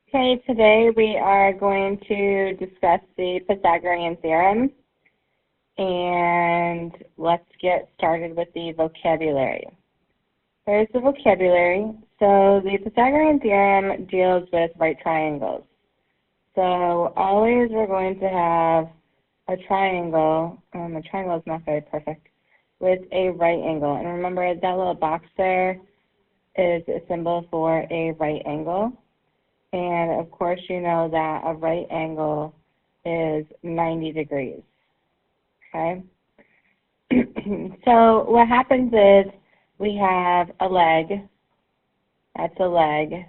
Okay, today we are going to discuss the Pythagorean Theorem, and let's get started with the vocabulary. There's the vocabulary. So the Pythagorean Theorem deals with right triangles. So always we're going to have a triangle is not very perfect, with a right angle. And remember that little box there is a symbol for a right angle. And of course you know that a right angle is 90 degrees, okay? So what happens is we have a leg, that's a leg,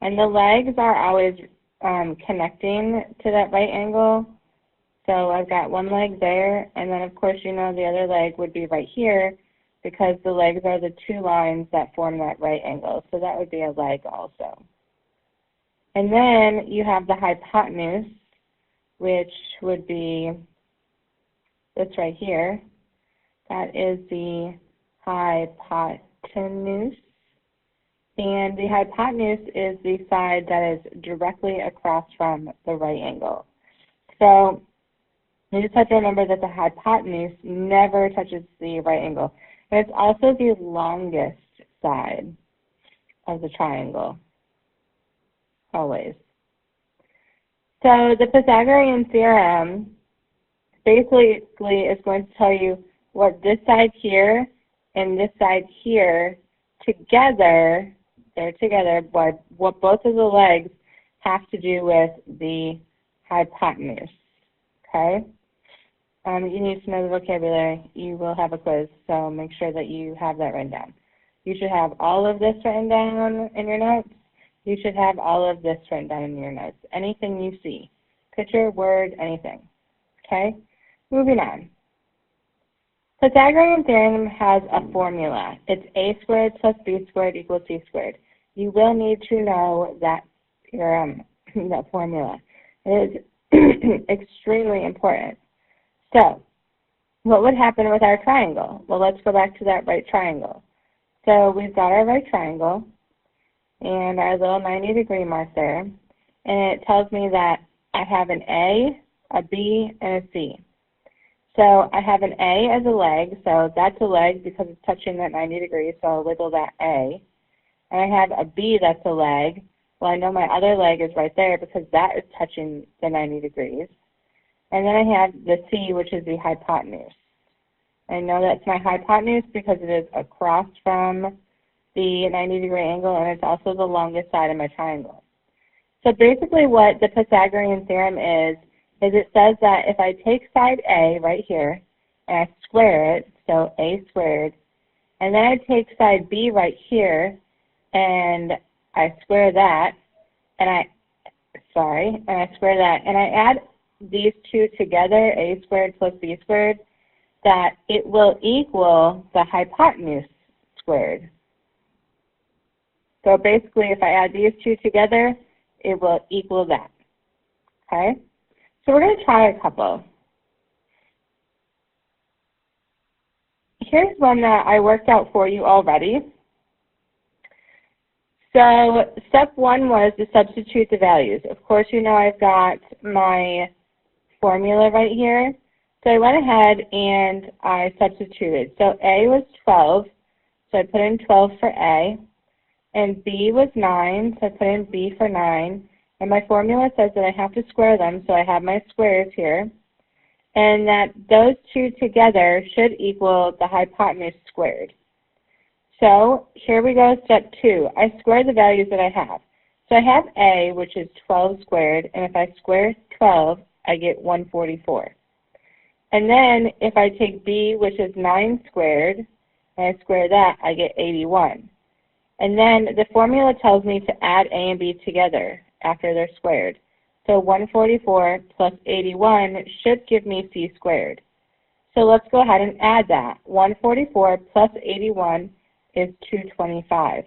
and the legs are always connecting to that right angle. So I've got one leg there, and then of course you know the other leg would be right here because the legs are the two lines that form that right angle. So that would be a leg also. And then you have the hypotenuse, which would be this right here. That is the hypotenuse. And the hypotenuse is the side that is directly across from the right angle. So you just have to remember that the hypotenuse never touches the right angle. And it's also the longest side of the triangle. Always. So the Pythagorean Theorem basically is going to tell you what this side here and this side here together, they're together, but what both of the legs have to do with the hypotenuse. Okay? You need to know the vocabulary. You will have a quiz, so make sure that you have that written down. You should have all of this written down in your notes. You should have all of this written down in your notes. Anything you see. Picture, word, anything. Okay? Moving on. Pythagorean Theorem has a formula. It's a squared plus b squared equals c squared. You will need to know that theorem, that formula. It is extremely important. So, what would happen with our triangle? Well, let's go back to that right triangle. So, we've got our right triangle and our little 90-degree mark there, and it tells me that I have an A, a B, and a C. So I have an A as a leg, so that's a leg because it's touching that 90 degrees, so I'll wiggle that A. And I have a B that's a leg. Well, I know my other leg is right there because that is touching the 90 degrees. And then I have the C, which is the hypotenuse. I know that's my hypotenuse because it is across from the 90-degree angle, and it's also the longest side of my triangle. So basically what the Pythagorean Theorem is it says that if I take side A right here, and I square it, so A squared, and then I take side B right here, and I square that, and I square that, and I add these two together, A squared plus B squared, that it will equal the hypotenuse squared. So basically, if I add these two together, it will equal that. Okay? So we're going to try a couple. Here's one that I worked out for you already. So step one was to substitute the values. Of course, you know I've got my formula right here. So I went ahead and I substituted. So A was 12, so I put in 12 for A. And B was 9, so I put in B for 9. And my formula says that I have to square them, so I have my squares here. And that those two together should equal the hypotenuse squared. So here we go, step 2. I square the values that I have. So I have A, which is 12 squared, and if I square 12, I get 144. And then if I take B, which is 9 squared, and I square that, I get 81. And then the formula tells me to add A and B together after they're squared. So 144 plus 81 should give me C squared. So let's go ahead and add that. 144 plus 81 is 225.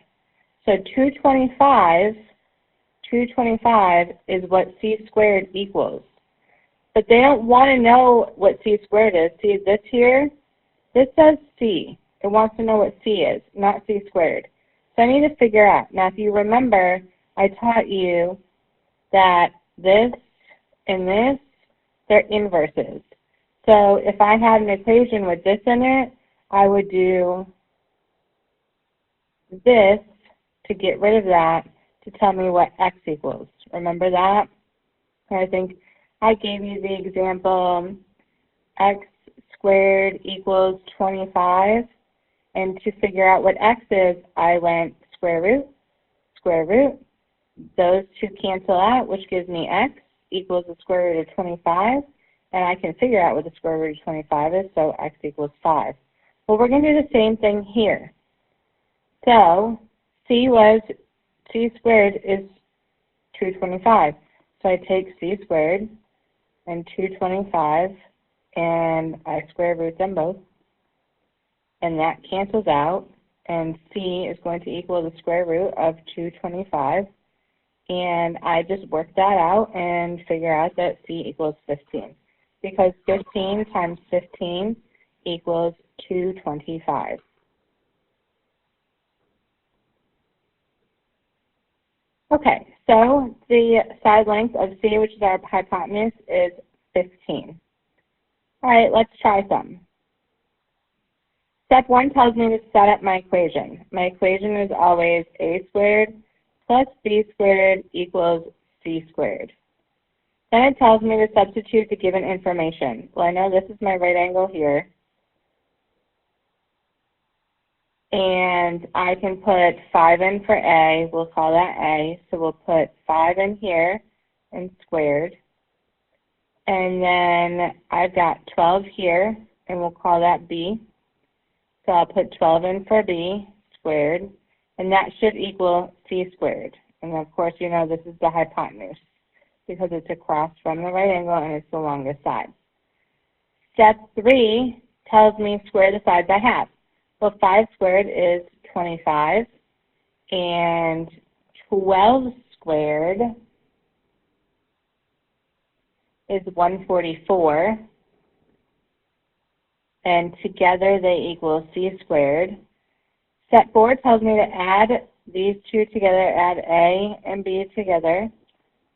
So 225 is what C squared equals. But they don't want to know what C squared is. See this here? This says C. It wants to know what C is, not C squared. So I need to figure out. Now, if you remember, I taught you that this and this, they're inverses. So if I had an equation with this in it, I would do this to get rid of that to tell me what x equals. Remember that? I think I gave you the example x squared equals 25, and to figure out what x is, I went square root. Those two cancel out, which gives me x equals the square root of 25, and I can figure out what the square root of 25 is, so x equals 5. Well, we're going to do the same thing here. So c squared is 225. So I take c squared and 225, and I square root them both, and that cancels out, and c is going to equal the square root of 225, and I just work that out and figure out that c equals 15, because 15 times 15 equals 225. Okay, so the side length of c, which is our hypotenuse, is 15. All right, let's try some. Step 1 tells me to set up my equation. My equation is always a squared plus b squared equals c squared. Then it tells me to substitute the given information. Well, I know this is my right angle here, and I can put 5 in for a. We'll call that a. So we'll put 5 in here and squared. And then I've got 12 here, and we'll call that b. So I'll put 12 in for b squared, and that should equal c squared. And of course, you know this is the hypotenuse because it's across from the right angle and it's the longest side. Step 3 tells me square the sides by half. Well, 5 squared is 25, and 12 squared is 144, and together they equal c squared. Step 4 tells me to add these two together, add a and b together.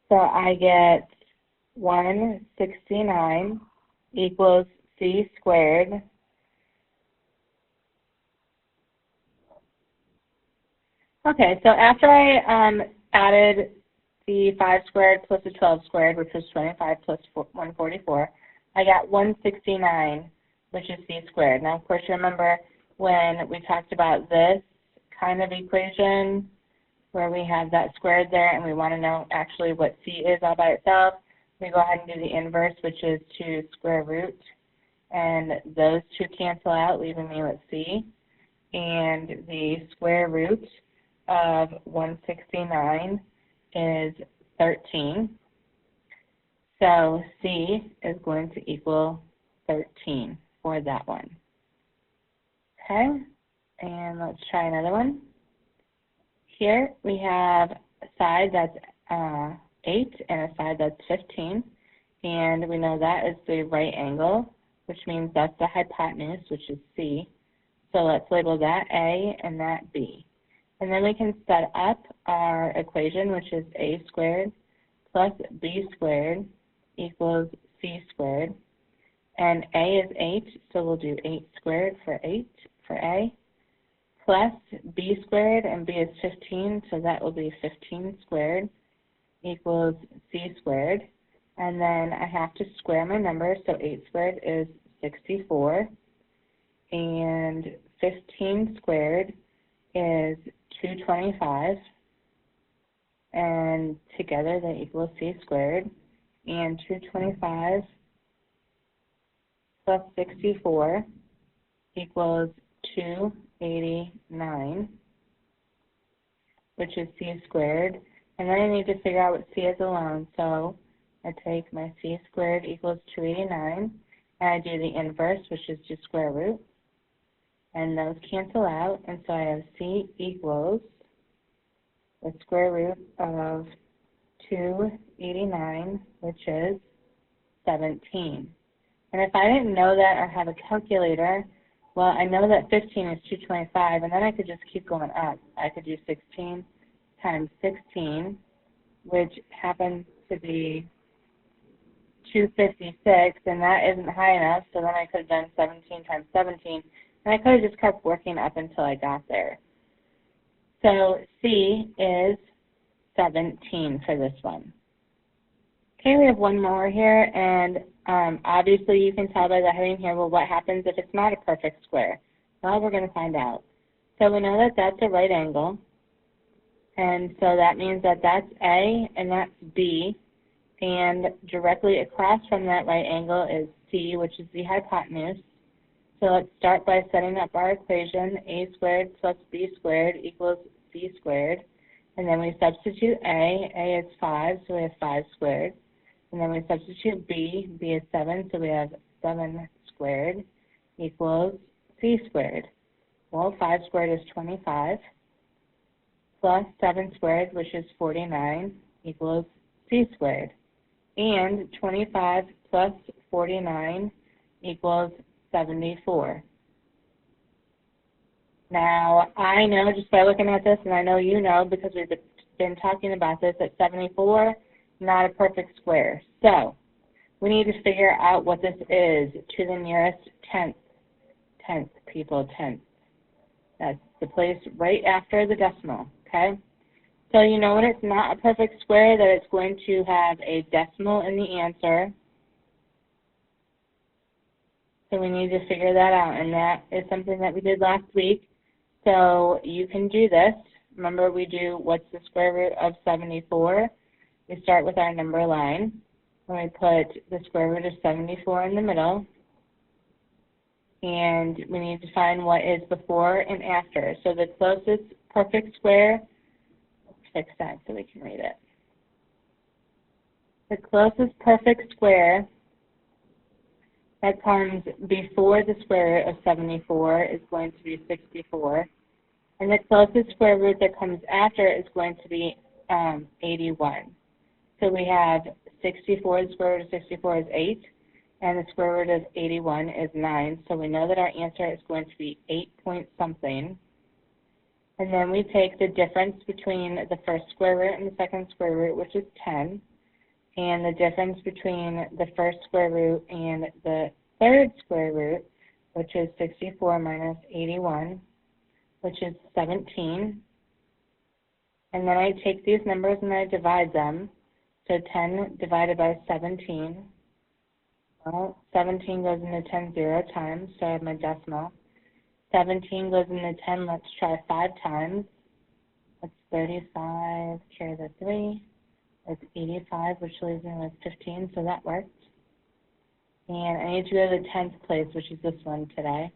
So I get 169 equals c squared. Okay, so after I added the 5 squared plus the 12 squared, which was 25 plus 144, I got 169, which is c squared. Now, of course, you remember when we talked about this kind of equation where we have that squared there and we want to know actually what c is all by itself, we go ahead and do the inverse, which is to square root, and those two cancel out, leaving me with c, and the square root of 169 is 13. So c is going to equal 13 for that one. Okay, and let's try another one. Here we have a side that's 8 and a side that's 15, and we know that is the right angle, which means that's the hypotenuse, which is c. So let's label that a and that b. And then we can set up our equation, which is a squared plus b squared equals c squared. And a is 8, so we'll do 8 squared for 8 for a, plus b squared, and b is 15, so that will be 15 squared equals c squared. And then I have to square my numbers, so 8 squared is 64, and 15 squared is 225, and together they equal c squared, and 225 plus 64 equals 289, which is c squared. And then I need to figure out what c is alone, so I take my c squared equals 289, and I do the inverse, which is just square root, and those cancel out, and so I have c equals the square root of 289, which is 17. And if I didn't know that or have a calculator, well, I know that 15 is 225, and then I could just keep going up. I could do 16 times 16, which happens to be 256, and that isn't high enough, so then I could have done 17 times 17, and I could have just kept working up until I got there. So C is 17 for this one. Okay, we have one more here, and obviously you can tell by the heading here, well, what happens if it's not a perfect square? Well, we're going to find out. So we know that that's a right angle, and so that means that that's A and that's B, and directly across from that right angle is C, which is the hypotenuse. So let's start by setting up our equation, A squared plus B squared equals C squared, and then we substitute A is 5, so we have 5 squared. And then we substitute B is 7, so we have 7 squared equals C squared. Well, 5 squared is 25, plus 7 squared, which is 49, equals C squared. And 25 plus 49 equals 74. Now, I know just by looking at this, and I know you know because we've been talking about this, that 74 not a perfect square. So we need to figure out what this is to the nearest tenth. Tenth, people, tenth. That's the place right after the decimal, okay? So you know when it's not a perfect square that it's going to have a decimal in the answer. So we need to figure that out, and that is something that we did last week. So you can do this. Remember, we do what's the square root of 74? We start with our number line, and we put the square root of 74 in the middle, and we need to find what is before and after. So the closest perfect square, let's fix that so we can read it. The closest perfect square that comes before the square root of 74 is going to be 64, and the closest square root that comes after is going to be 81. So we have 64, the square root of 64 is 8, and the square root of 81 is 9. So we know that our answer is going to be 8 point something. And then we take the difference between the first square root and the second square root, which is 10, and the difference between the first square root and the third square root, which is 64 minus 81, which is 17. And then I take these numbers and I divide them. So 10 divided by 17, well, 17 goes into 10 0 times, so I have my decimal. 17 goes into 10, let's try 5 times. That's 35, carry the 3. That's 85, which leaves me with 15, so that worked. And I need to go to the 10th place, which is this one today.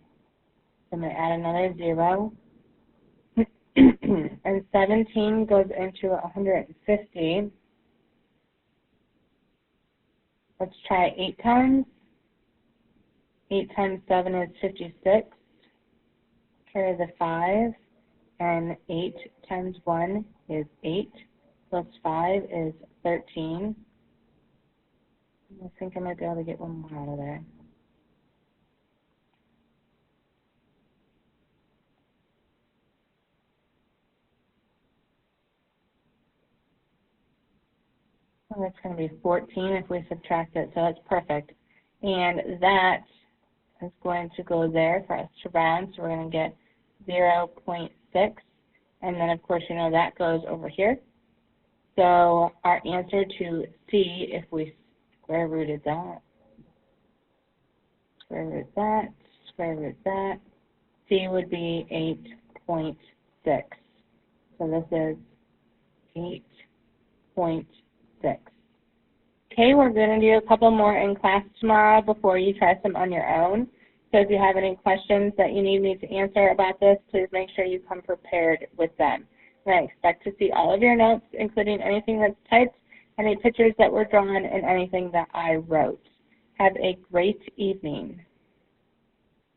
So I'm going to add another 0. And 17 goes into 150. Let's try 8 times. 8 times 7 is 56. Carry the 5. And 8 times 1 is 8. Plus 5 is 13. I think I might be able to get one more out of there. Well, that's going to be 14 if we subtract it, so that's perfect. And that is going to go there for us to round, so we're going to get 0.6. And then, of course, you know that goes over here. So our answer to C, if we square rooted that, square root that, square root that, C would be 8.6. So this is 8.6. Okay, we're going to do a couple more in class tomorrow before you try some on your own. So if you have any questions that you need me to answer about this, please make sure you come prepared with them. And I expect to see all of your notes, including anything that's typed, any pictures that were drawn, and anything that I wrote. Have a great evening.